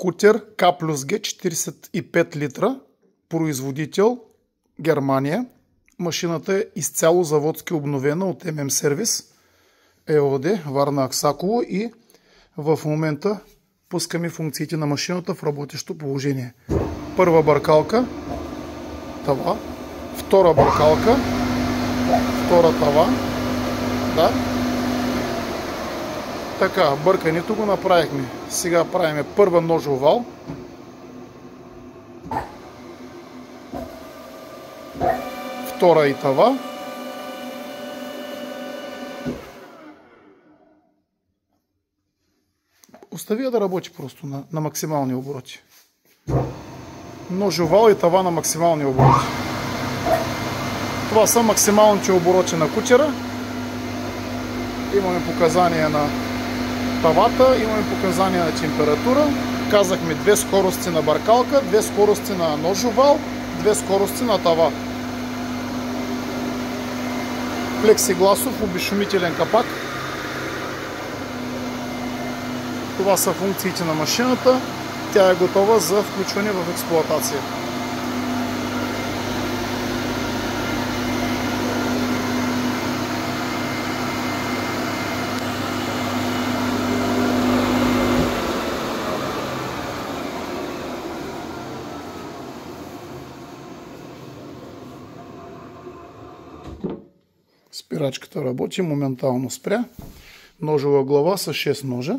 Кутер K плюс G 45 литра, производител Германия. Машината е изцяло заводски обновена от ММ Сервис ЕООД, Варна Аксаково, и в момента пускаме функциите на машината в работещо положение. Първа бъркалка, тава, втора бъркалка, втора тава, да. Така, бъркането го направихме. Сега правим първа ножов вал. Втора и тава. Остави я да работи просто на максимални обороти. Ножов вал и тава на максимални обороти. Това са максималните обороти на кутера. Имаме показания на тавата, имаме показания на температура. Казахме 2 скорости на бъркалка, 2 скорости на ножов вал, 2 скорости на тава. Плексигласов обезшумителен капак. Това са функциите на машината. Тя е готова за включване в експлоатация. Спирачката работи, моментално спря. Ножова глава с 6 ножа.